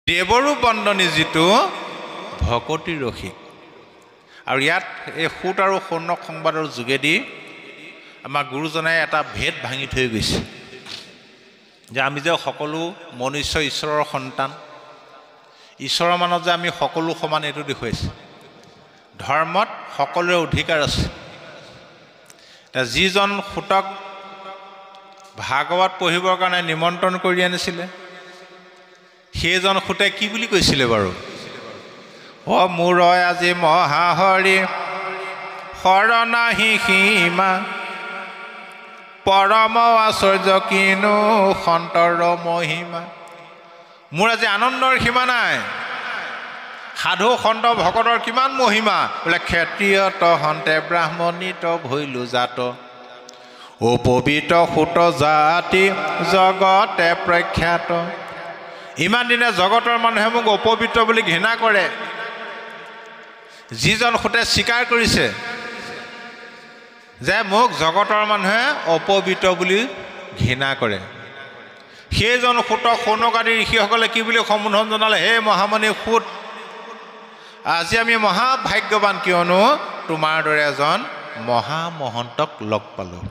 দেৱৰো বন্দনী যিটো ভকতি ৰসিক। আৰু ইয়াত এই সুত আৰু সৌনক সংবাদৰ যোগেদি আমাৰ গুৰুজনাই এটা ভেদ ভাঙি থৈ গৈছে যে আমি যে সকলো মনুষ্য ঈশ্বৰৰ সন্তান, ঈশ্বৰৰ মানত যে আমি সকলো সমান, এইটো দেখুৱাইছে। ধৰ্মত সকলোৰে অধিকাৰ আছে। যিজন সুতক ভাগৱত পঢ়িবৰ কাৰণে নিমন্ত্ৰণ কৰি আনিছিলে, সেইজন সুতে কি বুলি কৈছিলে বাৰু? অ মোৰ আজি মহাহৰি শৰণাহি সীমা, পৰম আশ্চৰ্য কিনো সন্তৰ মহিমা। মোৰ আজি আনন্দৰ সীমা নাই। সাধু সন্ত ভকতৰ কিমান মহিমা। বোলে ক্ষত্ৰিয় তহন্তে ব্ৰাহ্মণিত ভৈলো জাত, অপবিত্ৰ সুত জাতি জগতে প্ৰখ্যাত। ইমান দিনে জগতৰ মানুহে মোক অপবিত্ৰ বুলি ঘৃণা কৰে। যিজন সুতে স্বীকাৰ কৰিছে যে মোক জগতৰ মানুহে অপবিত্ৰ বুলি ঘৃণা কৰে, সেইজন সুতক সৌনক আদি ঋষিসকলে কি বুলি সম্বোধন জনালে? হে মহামণি সুত, আজি আমি মহাভাগ্যৱান, কিয়নো তোমাৰ দৰে এজন মহামহন্তক লগ পালোঁ।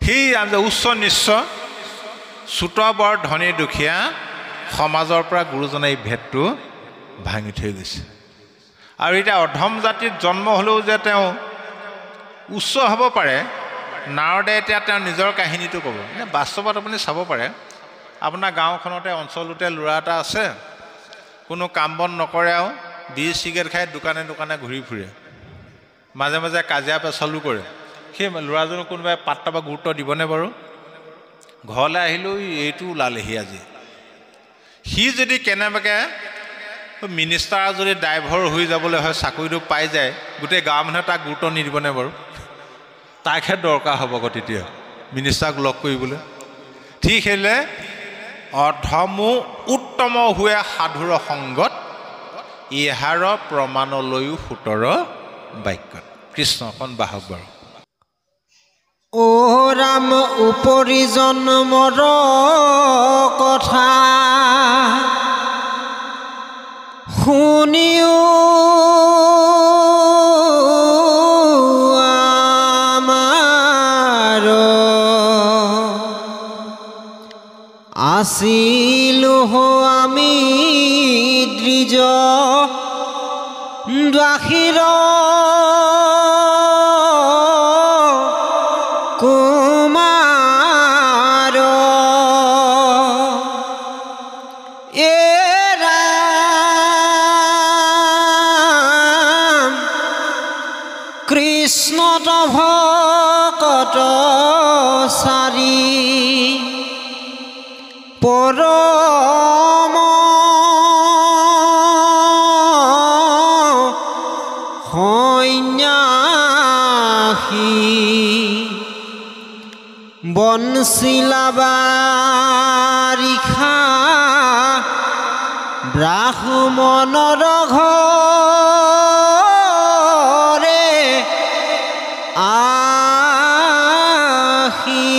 সি উচ্চ নিচ্চ, চুত বৰ ধনী দুখীয়া সমাজৰ পৰা গুৰুজনে এই ভেদটো ভাঙি থৈ গৈছে। আৰু এতিয়া অধম জাতিত জন্ম হ'লেও যে তেওঁ উচ্চ হ'ব পাৰে, নাৰদে এতিয়া তেওঁৰ নিজৰ কাহিনীটো ক'ব। বাস্তৱত আপুনি চাব পাৰে, আপোনাৰ গাঁওখনতে অঞ্চলতে ল'ৰা এটা আছে, কোনো কাম বন নকৰে, আৰু বিড়ি চিগাৰেট খাই দোকানে দোকানে ঘূৰি ফুৰে, মাজে মাজে কাজিয়া পেচালো কৰে। সেই ল'ৰাজনক কোনোবাই পাত্তা বা গুৰুত্ব দিবনে বাৰু? ঘৰলৈ আহিলেও এইটো ওলালেহি আজি। সি যদি কেনেবাকৈ মিনিষ্টাৰ যদি ড্ৰাইভাৰ হৈ যাবলৈ হয়, চাকৰিটো পাই যায়, গোটেই গাঁৱৰ মানুহে তাক গুৰুত্ব নিদিবনে বাৰু? তাকহে দৰকাৰ হ'ব আকৌ তেতিয়া মিনিষ্টাৰক লগ কৰিবলৈ। ঠিক সেইলে অধমো উত্তম হোৱে সাধুৰ সংগত, ইহাৰ প্ৰমাণলৈও সুতৰ বাক্যত। কৃষ্ণ অকণ বাহক বাৰু। অ ৰাম উপৰি জন্মৰ কথা শুনিও আমাৰ আছিলো আমি দ্বিজ দ্বাসীৰ কুমাৰ। এ ৰাম কৃষ্ণ ভকত চাৰি, পৰম সন্ন্যাসী, বনশিলা বাৰিষা ব্ৰাহ্মণৰ ঘৰে আহি।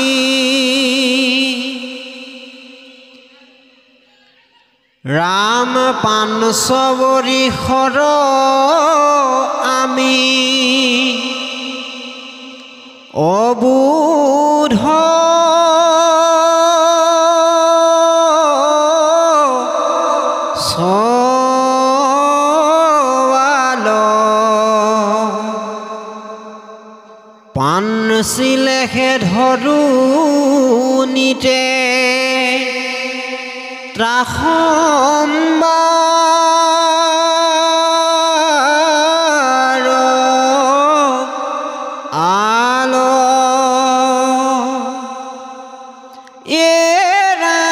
ৰাম পাঞ্চবৰিশৰ আমি অবুধ সৱাল, পাঞ্চিলেহে ধৰুনিতে ত্ৰাসম্বাৰ আল। এ ৰাম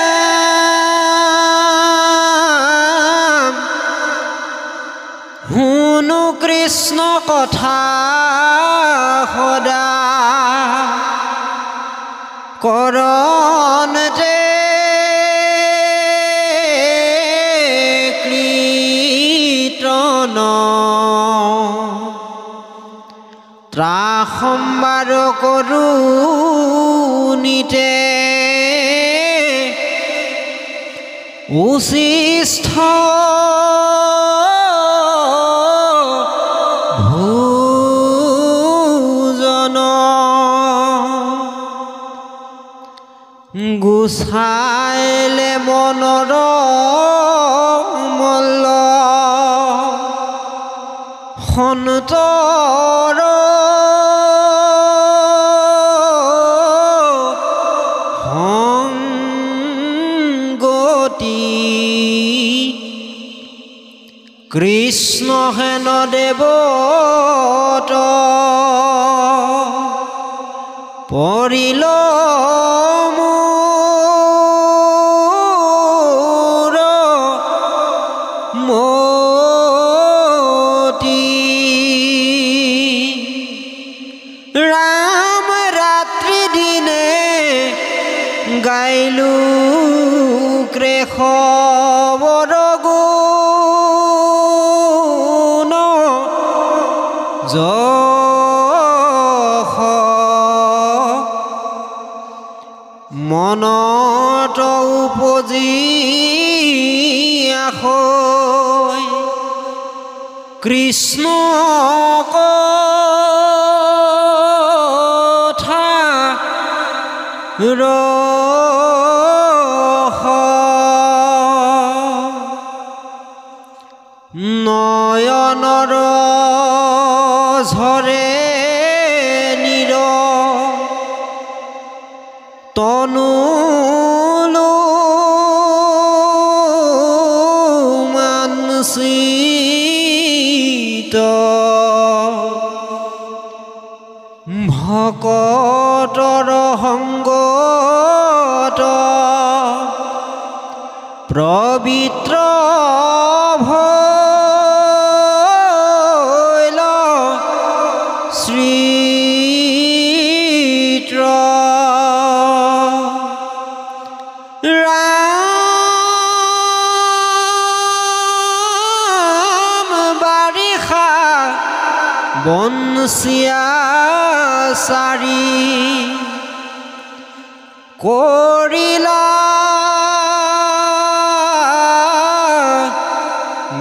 শুনো কৃষ্ণ কথা সদা, কৰণতে কীৰ্তন, ত্ৰাসম্বাৰ কৰোনিতে উচিষ্ঠ ভোজন গুচাইলে মনৰ মল্ল সন্তৰ কৃষ্ণ হেন দেৱত পৰিল মোৰ মতি ৰাম ৰাত্ৰি দিনে গাইলো কেশৱৰ গুণ যশ মনত উপজি আখৈ কৃষ্ণ কথা নয়নৰ ঝৰে নীৰ তনুলো মানসিত ভকতৰ সংগত পবিত্ৰ ভৈল শ্ৰীত্ৰ ৰাম বাৰিষা বনচিয়া চাৰি কৰিলা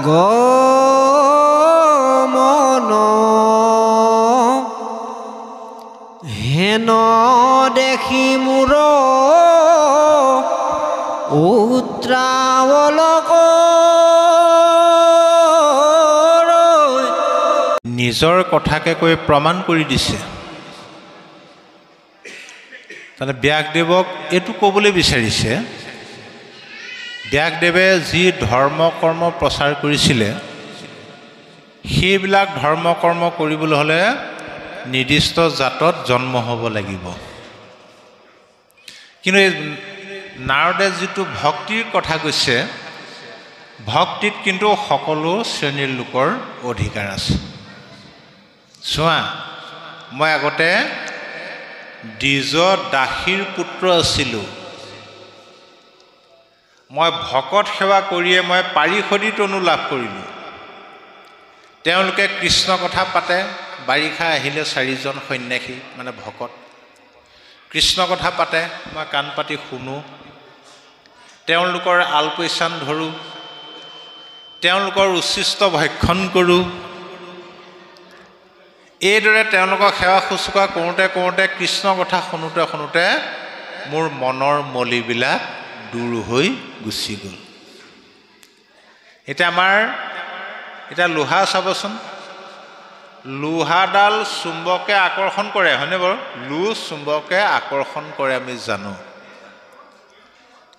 গমন হেন দেখি মোৰ উত্ৰাৱলক নিজৰ কথাকে কৈ প্ৰমাণ কৰি দিছে। তাৰমানে ব্যাসদেৱক এইটো ক'বলৈ বিচাৰিছে, ব্যাসদেৱে যি ধৰ্ম কৰ্ম প্ৰচাৰ কৰিছিলে সেইবিলাক ধৰ্ম কৰ্ম কৰিবলৈ হ'লে নিৰ্দিষ্ট জাতত জন্ম হ'ব লাগিব। কিন্তু এই নাৰদে যিটো ভক্তিৰ কথা কৈছে, ভক্তিত কিন্তু সকলো শ্ৰেণীৰ লোকৰ অধিকাৰ আছে। চোৱা, মই আগতে দ্বিজ দাসীৰ পুত্ৰ আছিলোঁ। মই ভকত সেৱা কৰিয়ে মই পাৰিষদী তনু লাভ কৰিলোঁ। তেওঁলোকে কৃষ্ণ কথা পাতে, বাৰিষা আহিলে 4জন সন্যাসী মানে ভকত কৃষ্ণ কথা পাতে, মই কাণ পাতি শুনো, তেওঁলোকৰ আলপৈচান ধৰোঁ, তেওঁলোকৰ উচ্ছিষ্ট ভক্ষণ কৰোঁ। এইদৰে তেওঁলোকক সেৱা শুশ্ৰূষা কৰোঁতে কৰোঁতে কৃষ্ণ কথা শুনোতে শুনোতে মোৰ মনৰ মলিবিলাক দূৰ হৈ গুচি গ'ল। এতিয়া লোহা চাবচোন, লোহাডাল চুম্বকে আকৰ্ষণ কৰে, হয়নে বাৰু? লো চুম্বকে আকৰ্ষণ কৰে আমি জানো।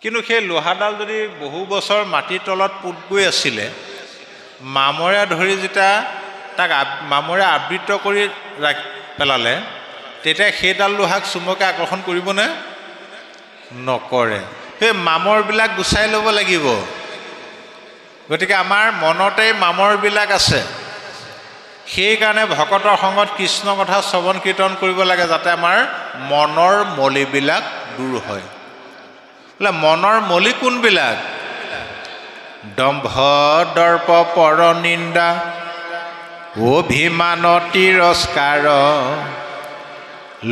কিন্তু সেই লোহাডাল যদি বহু বছৰ মাটিৰ তলত পোত গৈ আছিলে, মামৰে ধৰি যেতিয়া তাক মামৰে আবৃত কৰি পেলালে, তেতিয়া সেইডাল লোহাক চুম্বকে আকৰ্ষণ কৰিবনে? নকৰে। সেই মামৰবিলাক গুচাই ল'ব লাগিব। গতিকে আমাৰ মনতেই মামৰবিলাক আছে। সেইকাৰণে ভকতৰ সংগত কৃষ্ণ কথা শ্ৰৱণ কীৰ্তন কৰিব লাগে, যাতে আমাৰ মনৰ মলিবিলাক দূৰ হয়। বোলে মনৰ মলি কোনবিলাক? দম্ভ দৰ্প পৰ নিন্দা অভিমান তিৰস্কাৰ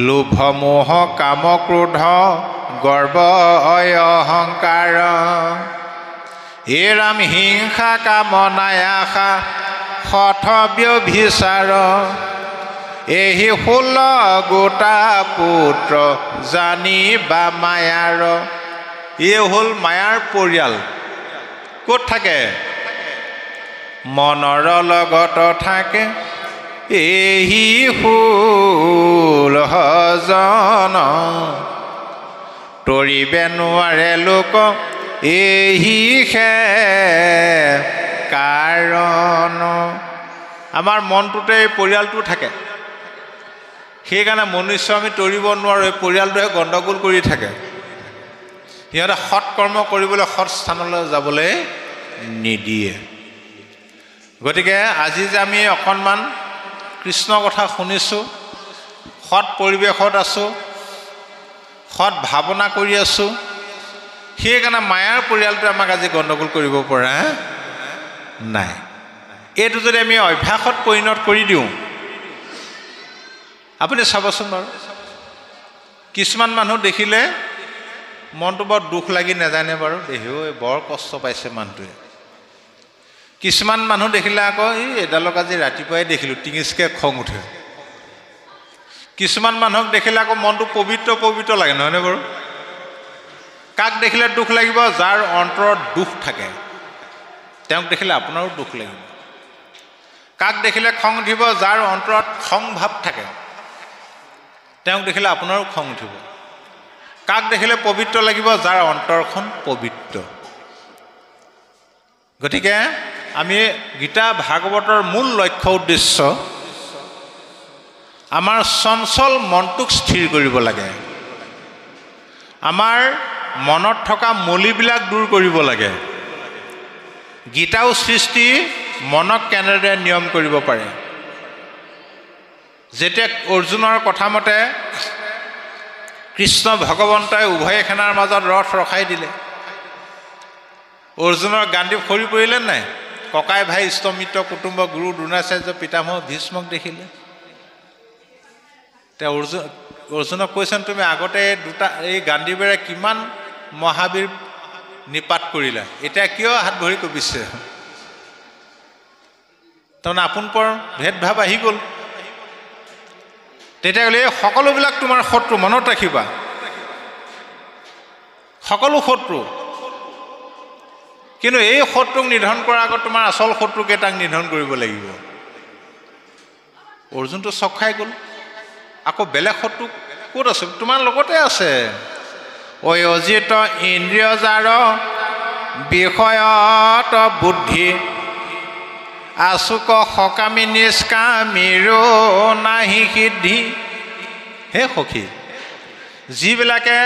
লোভ মোহ কাম ক্ৰোধ গৰ্ব অহংকাৰ এৰাম হিংসা কামনাই আশা হঠব্যভিচাৰ এহি 16 গোটা পুত্ৰ জানিবা মায়াৰ। এই হ'ল মায়াৰ পৰিয়াল। ক'ত থাকে? মনৰ লগত থাকে এহি 16জন তৰিবে নোৱাৰে লোক এহি কাৰণ। আমাৰ মনটোতে এই পৰিয়ালটো থাকে। সেইকাৰণে মনুষ্য আমি তৰিব নোৱাৰোঁ। এই পৰিয়ালটোৱে গণ্ডগোল কৰি থাকে। সিহঁতে সৎ কৰ্ম কৰিবলৈ সৎ স্থানলৈ যাবলৈ নিদিয়ে। গতিকে আজি যে আমি অকণমান কৃষ্ণ কথা শুনিছোঁ, সৎ পৰিৱেশত আছোঁ, সৎ ভাৱনা কৰি আছোঁ, সেইকাৰণে মায়াৰ পৰিয়ালটোৱে আমাক আজি গণ্ডগোল কৰিব পৰা নাই। এইটো যদি আমি অভ্যাসত পৰিণত কৰি দিওঁ, আপুনি চাবচোন বাৰু, কিছুমান মানুহ দেখিলে মনটো বৰ দুখ লাগি নাজানে বাৰু, দেহিও বৰ কষ্ট পাইছে মানুহটোৱে। কিছুমান মানুহ দেখিলে আকৌ এডালক আজি ৰাতিপুৱাই দেখিলোঁ টিঙিচকৈ খং উঠে। কিছুমান মানুহক দেখিলে আকৌ মনটো পবিত্ৰ পবিত্ৰ লাগে, নহয়নে বাৰু? কাক দেখিলে দুখ লাগিব? যাৰ অন্তৰত দুখ থাকে, তেওঁক দেখিলে আপোনাৰো দুখ লাগিব। কাক দেখিলে খং উঠিব? যাৰ অন্তৰত খং ভাৱ থাকে, তেওঁক দেখিলে আপোনাৰো খং উঠিব। কাক দেখিলে পবিত্ৰ লাগিব? যাৰ অন্তৰখন পবিত্ৰ। গতিকে আমি গীতা ভাগৱতৰ মূল লক্ষ্য উদ্দেশ্য আমাৰ চঞ্চল মনটোক স্থিৰ কৰিব লাগে। আমাৰ মনত থকা মলিবিলাক দূৰ কৰিব লাগে। গীতাও সৃষ্টি মনক কেনেদৰে নিয়ম কৰিব পাৰে। যেতিয়া অৰ্জুনৰ কথা মতে কৃষ্ণ ভগৱন্তই উভয় সেনাৰ মাজত ৰথ ৰখাই দিলে, অৰ্জুনৰ গাণ্ডীৱ সৰি পৰিলে নাই? ককাই ভাই ইষ্টমিত্ৰ কুটুম্ব গুৰু দ্ৰোণাচাৰ্য পিতামহ ভীষ্মক দেখিলে। তেওঁ অৰ্জুনক কৈছেন, তুমি আগতে এই গাণ্ডীৱেৰে কিমান মহাবীৰ নিপাত কৰিলা, এতিয়া কিয় হাত ভৰি কঁপিছে? তাৰমানে আপোনপৰ ভেদভাৱ আহি গ'ল। তেতিয়া ক'লে এই সকলোবিলাক তোমাৰ শত্ৰু, মনত ৰাখিবা, সকলো শত্ৰু। কিন্তু এই শত্ৰুক নিধন কৰাৰ আগত তোমাৰ আচল শত্ৰুকেইটাক নিধন কৰিব লাগিব। অৰ্জুনটো চক খাই গ'ল। আকৌ বেলেগ শত্ৰু ক'ত আছে? তোমাৰ লগতে আছে। অজিত ইন্দ্ৰিয় যাৰ বিষয়ত বুদ্ধি আচুক সকামী নিষ্কামীৰো নাহি সিদ্ধি। হে সখী, যিবিলাকে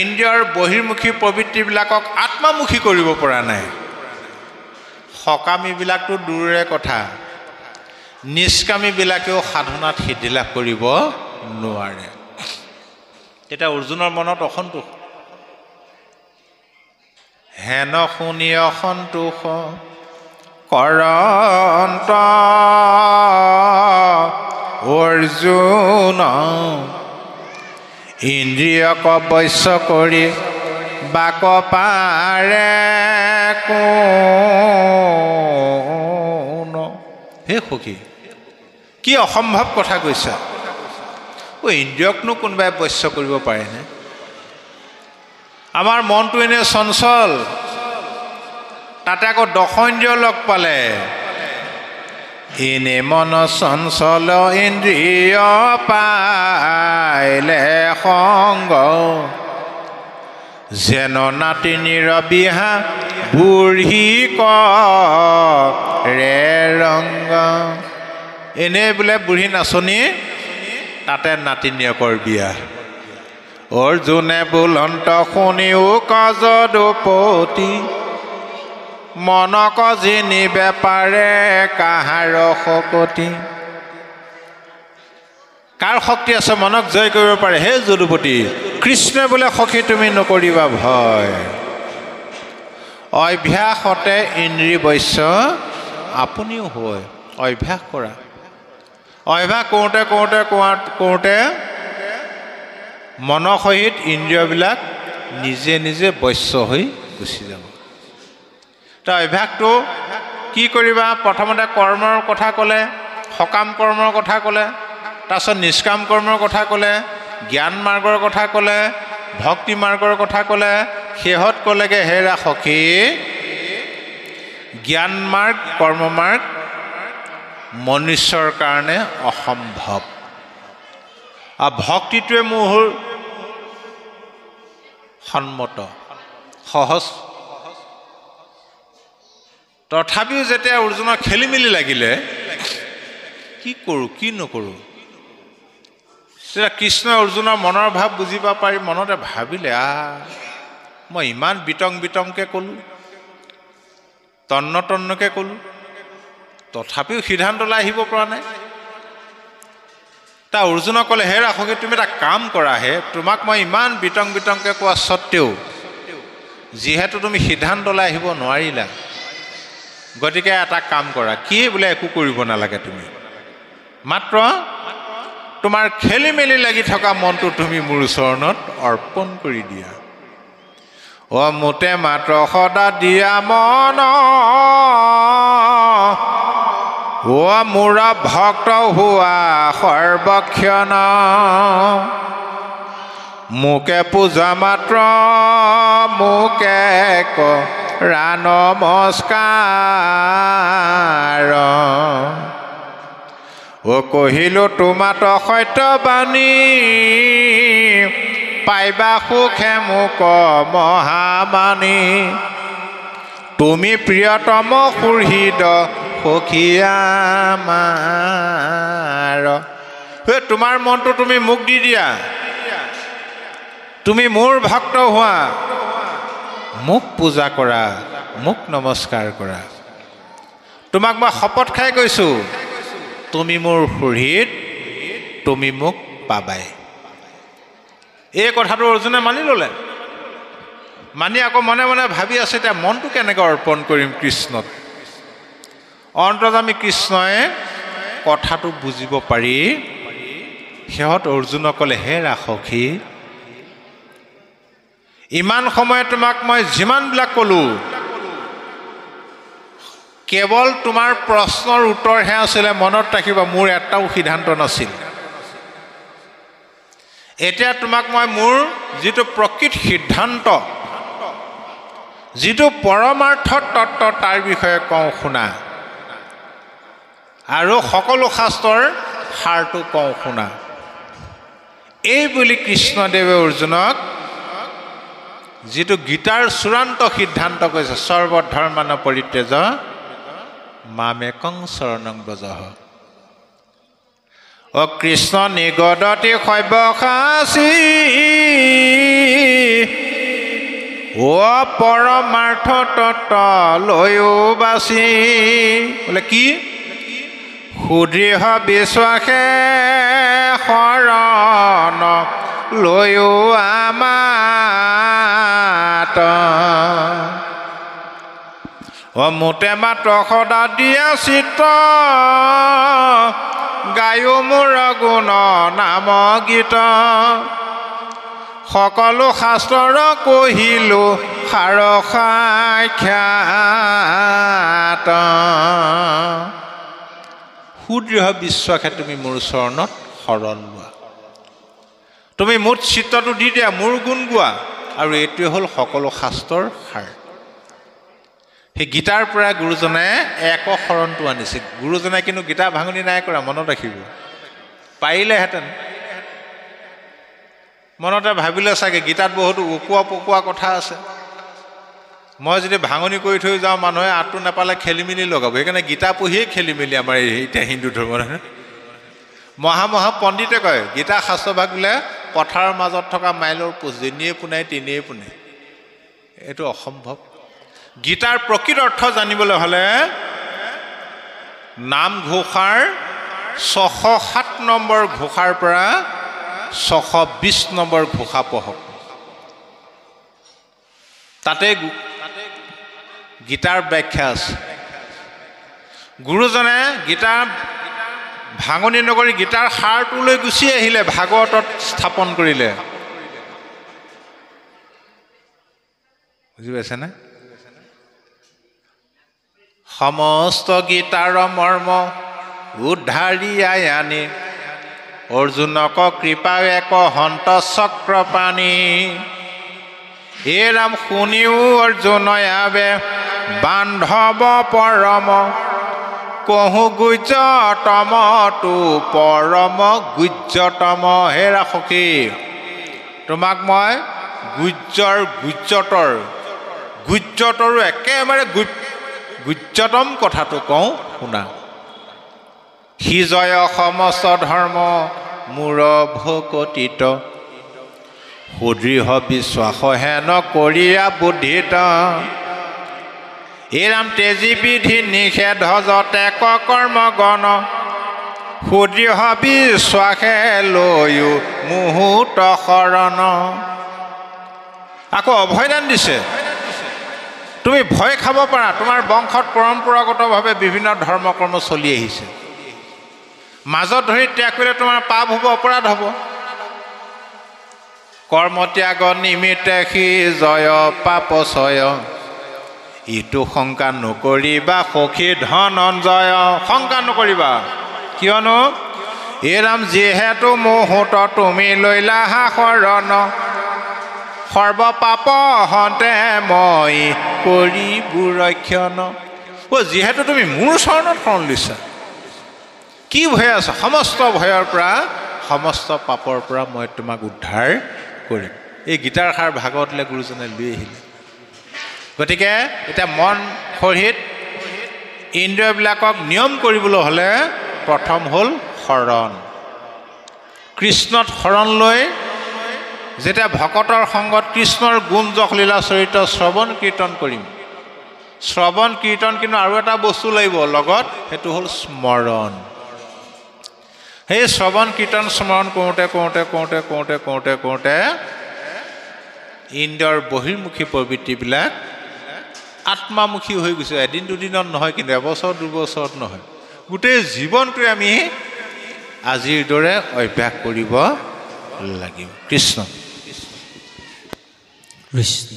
ইন্দ্ৰিয়ৰ বহিৰ্মুখী প্ৰবৃত্তিবিলাকক আত্মামুখী কৰিব পৰা নাই, সকামীবিলাকতো দূৰৰে কথা, নিষ্কামীবিলাকেও সাধনাত সিদ্ধি লাভ কৰিব নোৱাৰে। তেতিয়া অৰ্জুনৰ মনত অসন্তোষ। হেন শুনি অসন্তোষ কৰন্ত অৰ্জুন ইন্দ্ৰিয়ক বশ্য কৰি বাক পাৰে কোন। হে সখী, কি অসম্ভৱ কথা কৈছা। ইন্দ্ৰিয়কনো কোনোবাই বশ্য কৰিব পাৰেনে? আমাৰ মনটো এনে চঞ্চল, তাতে আকৌ দশইন্দ্ৰিয় লগ পালে। এনে মন চঞ্চল ইন্দ্ৰিয় পাইলে সংগ, যেন নাতিনীৰ বিহা বুঢ়ী কৰে ৰংগ। এনে বোলে বুঢ়ী নাচনী, তাতে নাতিনীয়েকৰ বিয়া। অৰ্জুনে বুলন্ত শুনিও কজ দুপতি, মনক জিনিবে পাৰে কাহাৰ শকতি। কাৰ শক্তি আছে মনক জয় কৰিব পাৰে? হে যদুপতি, কৃষ্ণই বোলে সখী তুমি নকৰিবা ভয়। অভ্যাসতে ইন্দ্ৰিয় বশ্য আপুনিও হয়। অভ্যাস কৰা। অভ্যাস কৰোঁতে কৰোঁতে কৰোঁতে মনৰ সহিত ইন্দ্ৰিয়বিলাক নিজে নিজে বশ্য হৈ গুচি যাব। তাৰ অভ্যাসটো কি কৰিবা? প্ৰথমতে কৰ্মৰ কথা ক'লে, সকাম কৰ্মৰ কথা ক'লে, তাৰপিছত নিষ্কাম কৰ্মৰ কথা ক'লে, জ্ঞান মাৰ্গৰ কথা ক'লে, ভক্তি মাৰ্গৰ কথা ক'লে, শেহত ক'লেগৈ হেৰা সখী জ্ঞান মাৰ্গ কৰ্ম মাৰ্গ মনুষ্যৰ কাৰণে অসম্ভৱ। আৰু ভক্তিটোৱে মোৰ সন্মত সহজ। তথাপিও যেতিয়া অৰ্জুনৰ খেলি মেলি লাগিলে, কি কৰোঁ কি নকৰোঁ, তেতিয়া কৃষ্ণই অৰ্জুনৰ মনৰ ভাৱ বুজিব পাৰি মনতে ভাবিলে, মই ইমান বিতংকৈ ক'লোঁ, তন্নকৈ ক'লোঁ, তথাপিও সিদ্ধান্তলৈ আহিব পৰা নাই। তাৰ অৰ্জুনক ক'লে, হে ৰাসখী তুমি এটা কাম কৰা, তোমাক মই ইমান বিতংকৈ কোৱা স্বত্তেও যিহেতু তুমি সিদ্ধান্তলৈ আহিব নোৱাৰিলা, গতিকে এটা কাম কৰা, কি বোলে একো কৰিব নালাগে, তুমি মাত্ৰ তোমাৰ খেলি মেলি লাগি থকা মনটো তুমি মোৰ চৰণত অৰ্পণ কৰি দিয়া। মোতে মাত্ৰ সদা দিয়া মন, মোৰ ভক্ত হোৱা সৰ্বক্ষণ, মোকে পূজা মাত্ৰ মোকে কৰা নমস্কাৰ, কহিলো তোমাত সত্যবাণী, পাইবা সুখে মোক মহামানী, তুমি প্ৰিয়তম সুহৃদ সখীয়া আমাৰ। তোমাৰ মনটো তুমি মোক দি দিয়া, তুমি মোৰ ভক্ত হোৱা, মোক পূজা কৰা, মোক নমস্কাৰ কৰা। তোমাক মই শপত খাই কৈছোঁ, তুমি মোৰ সুহৃদ, তুমি মোক পাবাই। এই কথাটো অৰ্জুনে মানি ল'লে। মানি আকৌ মনে মনে ভাবি আছে, এতিয়া মনটো কেনেকৈ অৰ্পণ কৰিম কৃষ্ণত। অন্তৰ্যামী কৃষ্ণই কথাটো বুজিব পাৰি সিহঁত অৰ্জুনক ক'লে, হে ৰাসখী ইমান সময় তোমাক মই যিমানবিলাক ক'লোঁ, কেৱল তোমাৰ প্ৰশ্নৰ উত্তৰহে আছিলে, মনত ৰাখিবা মোৰ এটাও সিদ্ধান্ত নাছিল। এতিয়া তোমাক মই মোৰ যিটো প্ৰকৃত সিদ্ধান্ত, যিটো পৰমাৰ্থ তত্ত্ব তাৰ বিষয়ে কওঁ শুনা, আৰু সকলো শাস্ত্ৰৰ সাৰটো কওঁ শুনা। এই বুলি কৃষ্ণদেৱে অৰ্জুনক যিটো গীতাৰ চূড়ান্ত সিদ্ধান্ত কৈছে, সৰ্বধৰ্মান পৰিত্যাজ মামেকং শৰণং ব্ৰজঃ। কৃষ্ণ নিগদতি সব্যসাচী, পৰমাৰ্থ তত্ত্ব লৈও বাচি। বোলে কি? সুদৃঢ় বিশ্বাসে শৰণ লৈও আমাত, মোতে মাত্ৰ সদা দিয়া চিত্ত, গায়ো মোৰ গুণ নাম গীত, সকলো শাস্ত্ৰৰ কহিলো সাৰ সাক্ষাৎ। সুদৃঢ় বিশ্বাসে তুমি মোৰ চৰণত শৰণ লোৱা, তুমি মোৰ চিত্ৰটো দি দিয়া, মোৰ গুণ গোৱা, আৰু এইটোৱে হ'ল সকলো শাস্ত্ৰৰ সাৰ। সেই গীতাৰ পৰা গুৰুজনে এক শৰণটো আনিছে। গুৰুজনে কিন্তু গীতা ভাঙনি নাই কৰা, মনত ৰাখিব। পাৰিলেহেঁতেন, মনতে ভাবিলে চাগে গীতাত বহুতো উকোৱা পকোৱা কথা আছে, মই যদি ভাঙনি কৰি থৈ যাওঁ মানুহে আঁতটো নাপালে খেলি মেলি লগাব। সেইকাৰণে গীতা পঢ়িয়েই খেলি মেলি আমাৰ এতিয়া হিন্দু ধৰ্মৰ মহা পণ্ডিতে কয়, গীতা শাস্ত্ৰভাগ বোলে পথাৰৰ মাজত থকা মাইলৰ পোচ, যেনিয়ে পোনাই তিনিয়ে পোনে। এইটো অসম্ভৱ। গীতাৰ প্ৰকৃত অৰ্থ জানিবলৈ হ'লে নামঘোষাৰ 607 নম্বৰ ঘোষাৰ পৰা 620 নম্বৰ ঘোষা পঢ়ক। তাতে গীতাৰ ব্যাখ্যা আছে। গুৰুজনে গীতা ভাঙনি নকৰি গীতাৰ সাৰটো লৈ গুচি আহিলে, ভাগৱতত স্থাপন কৰিলে। বুজি পাইছেনে? সমস্ত গীতাৰ মৰ্ম উদ্ধাৰিয়াই আনি অৰ্জুনক কৃপাও এক হন্ত চক্ৰপাণি হে ৰাম শুনিও অৰ্জুনয় আবে বান্ধৱ পৰম কহু গুজ্যতম তু পৰম গুজ্যতম হে ৰাসখী তোমাক মই গুজ্যতৰো একেবাৰে গুজ্যতম কথাটো কওঁ শুনা সি জয় সমস্ত ধৰ্ম মূৰ ভকতিত সুদৃঢ় বিশ্বাস হেন কৰিয়া বুদ্ধিত এই ৰাম তেজী বিধি নিষেধ যতে কৰ্ম গণ সুদৃঢ় বিশ্বাসে লৈও মুহূৰ্ত শৰণ আকৌ অভয়দান দিছে তুমি ভয় খাব পাৰা তোমাৰ বংশত পৰম্পৰাগতভাৱে বিভিন্ন ধৰ্ম কৰ্ম চলি আহিছে মাজত ধৰি ত্যাগ কৰিলে তোমাৰ পাপ হ'ব অপৰাধ হ'ব কৰ্ম ত্যাগ নিমিত্তে সি জয় পাপচয় ইটো শংকা নকৰিবা সখী ধনঞ্জয় শংকা নকৰিবা কিয়নো এই ৰাম যিহেতু মুহূৰ্ত তুমি লৈলা শৰণ সৰ্বপাপ হন্তে মই কৰিবো ৰক্ষণ যিহেতু তুমি মোৰ চৰণত শৰণ লৈছা কি ভয় আছে সমস্ত ভয়ৰ পৰা সমস্ত পাপৰ পৰা মই তোমাক উদ্ধাৰ কৰিম এই গীতাৰ সাৰ ভাগৱতলৈ গুৰুজনে লৈ আহিলে গতিকে এতিয়া মন শৰীৰ ইন্দ্ৰিয়বিলাকক নিয়ম কৰিবলৈ হ'লে প্ৰথম হ'ল শৰণ কৃষ্ণত শৰণ লৈ যেতিয়া ভকতৰ সংগত কৃষ্ণৰ গুণ যশ লীলা চৰিত্ৰ শ্ৰৱণ কীৰ্তন কৰিম শ্ৰৱণ কীৰ্তন কিন্তু আৰু এটা বস্তু লাগিব লগত সেইটো হ'ল স্মৰণ সেই শ্ৰৱণ কীৰ্তন স্মৰণ কৰোঁতে ইন্দ্ৰিয়ৰ বহিৰ্মুখী প্ৰবৃত্তিবিলাক আত্মামুখী হৈ গৈছে এদিন দুদিনত নহয় কিন্তু এবছৰ দুবছৰত নহয় গোটেই জীৱনটোৱে আমি আজিৰ দৰে অভ্যাস কৰিব লাগিব কৃষ্ণ কৃষ্ণ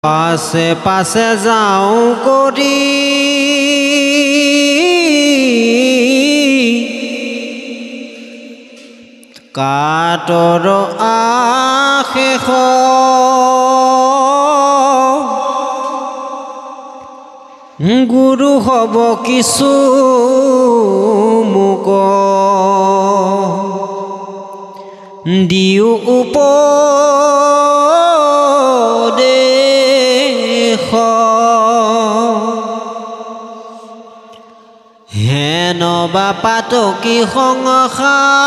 পাছে পাছে যাওঁ কৰি কাতৰ আশেষ গুৰু হ'ব কিছু মোক দিও উপদেশ হেন বা পাতকী সংসাৰ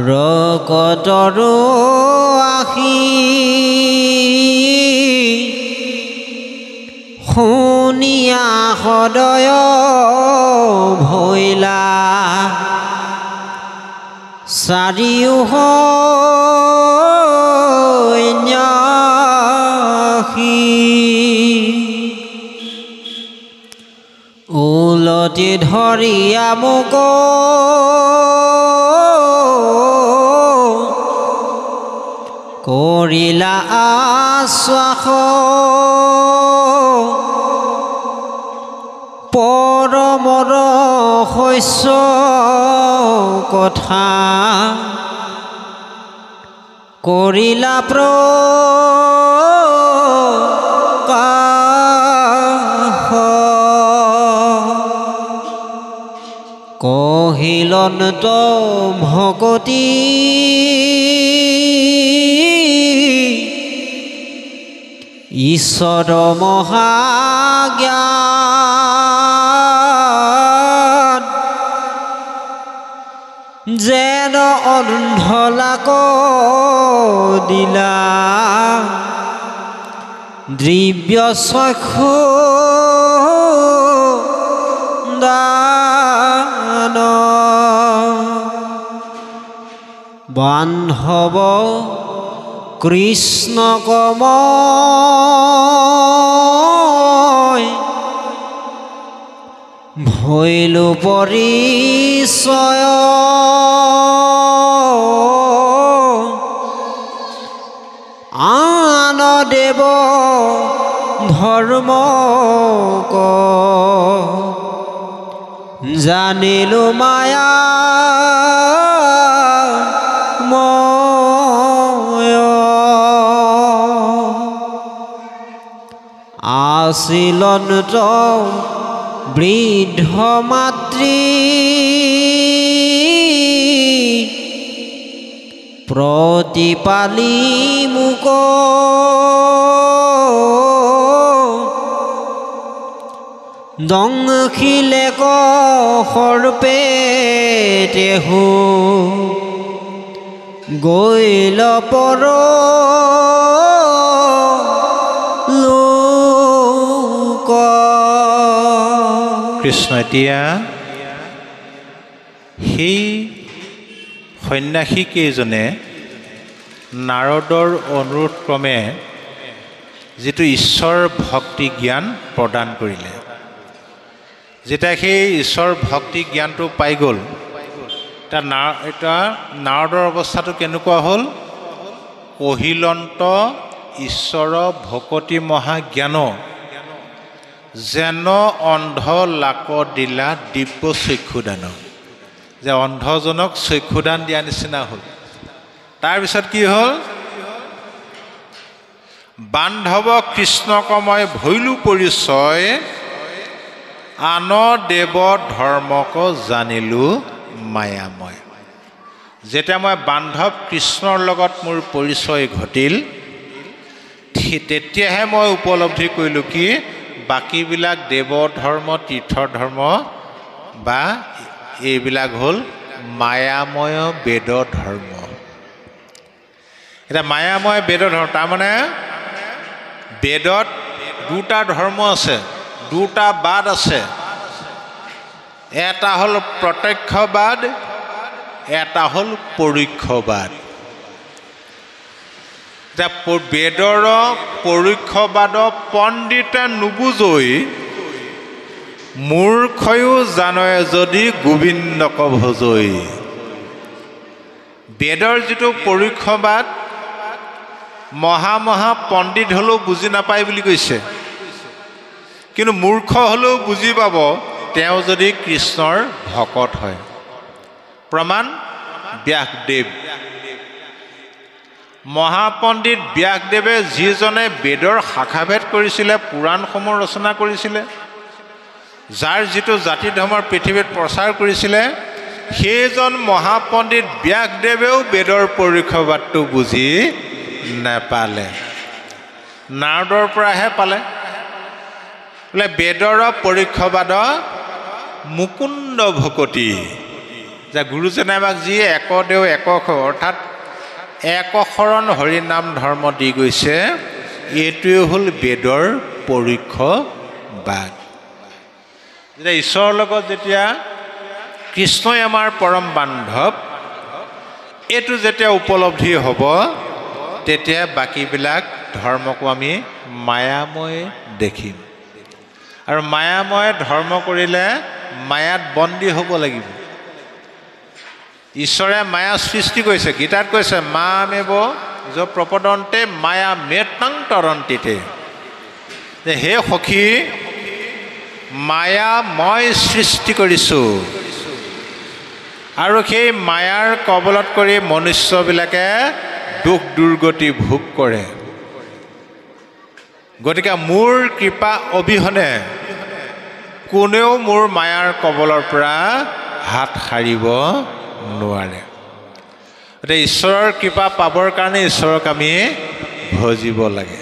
ৰকতৰো আশী শুনিয়া সদয় ভৈলা চাৰিও সন্যাসী উলটি ধৰিয়া মোক কৰিলা আশ্বাস পৰমৰ শস্য কথা কৰিলা প্ৰকাশ কহিলন্ত ভকতি ঈশ্বৰ মহাজ্ঞান যেন অন্ধলাক দিলা দিব্য চক্ষু দান বান্ধৱ কৃষ্ণক মই ভৈলো পৰিচয় আন দেৱ ধৰ্ম জানিলো মায়া ময় আছিলন্ত বৃদ্ধ মাতৃ প্ৰতিপালি মোক দংশিলে সৰ্পে তেহু গৈল পৰ লোক। কৃষ্ণ এতিয়া সেই সন্ন্যাসীকেইজনে নাৰদৰ অনুৰোধ ক্ৰমে যিটো ঈশ্বৰ ভক্তি জ্ঞান প্ৰদান কৰিলে, যেতিয়া সেই ঈশ্বৰ ভক্তি জ্ঞানটো পাই গ'ল, এতিয়া নাৰদৰ অৱস্থাটো কেনেকুৱা হ'ল? কহিলন্ত ঈশ্বৰ ভকতি মহাজ্ঞান যেন অন্ধ লাক দিলা দিব্য চক্ষুদান, যে অন্ধজনক চক্ষুদান দিয়া নিচিনা হ'ল। তাৰপিছত কি হ'ল? বান্ধৱ কৃষ্ণক মই ভৈলো পৰিচয় আন দেৱ ধৰ্মক জানিলো মায়াময়। যেতিয়া মই বান্ধৱ কৃষ্ণৰ লগত মোৰ পৰিচয় ঘটিল, তেতিয়াহে মই উপলব্ধি কৰিলোঁ কি বাকীবিলাক দেৱ ধৰ্ম তীৰ্থ ধৰ্ম বা এইবিলাক হ'ল মায়াময় বেদ ধৰ্ম। এতিয়া মায়াময় বেদ ধৰ্ম তাৰমানে বেদত দুটা ধৰ্ম আছে, দুটা বাদ আছে। এটা হ'ল প্ৰত্যক্ষবাদ, এটা হ'ল পৰোক্ষবাদ। এতিয়া বেদৰ পৰোক্ষবাদ পণ্ডিতে নুবুজৈ মূৰ্খয়ো জানয় যদি গোবিন্দক ভজৈ। বেদৰ যিটো পৰোক্ষবাদ মহা পণ্ডিত হ'লেও বুজি নাপায় বুলি কৈছে, কিন্তু মূৰ্খ হ'লেও বুজি পাব তেওঁ যদি কৃষ্ণৰ ভকত হয়। প্ৰমাণ ব্যাসদেৱ। মহাপণ্ডিত ব্যাসদেৱে যিজনে বেদৰ শাখাভেদ কৰিছিলে, পুৰাণসমূহ ৰচনা কৰিছিলে, যাৰ যিটো জাতি ধৰ্মৰ পৃথিৱীত প্ৰচাৰ কৰিছিলে, সেইজন মহাপণ্ডিত ব্যাসদেৱেও বেদৰ পৰোক্ষবাদটো বুজি নেপালে, নাৰদৰ পৰাহে পালে। বোলে বেদৰ পৰোক্ষবাদ মুকুন্দ ভকতি, যে গুৰুজনে আমাক যি একদেও একক অৰ্থাৎ একশৰণ হৰিনাম ধৰ্ম দি গৈছে, এইটোৱে হ'ল বেদৰ পৰোক্ষবাদ। যেতিয়া ঈশ্বৰৰ লগত যেতিয়া কৃষ্ণই আমাৰ পৰম বান্ধৱ, এইটো যেতিয়া উপলব্ধি হ'ব, তেতিয়া বাকীবিলাক ধৰ্মকো আমি মায়াময় দেখিম। আৰু মায়াময় ধৰ্ম কৰিলে মায়াত বন্দী হ'ব লাগিব। ঈশ্বৰে মায়া সৃষ্টি কৰিছে, গীতাত কৈছে মামেব য প্ৰপদন্তে মায়া মেতং তৰন্তিতে, যে হে সখী মায়া মই সৃষ্টি কৰিছোঁ, আৰু সেই মায়াৰ কবলত কৰি মনুষ্যবিলাকে দুখ দুৰ্গতি ভোগ কৰে। গতিকে মোৰ কৃপা অবিহনে কোনেও মোৰ মায়াৰ কবলৰ পৰা হাত সাৰিব নোৱাৰে। গতিকে ঈশ্বৰৰ কৃপা পাবৰ কাৰণে ঈশ্বৰক আমি ভজিব লাগে।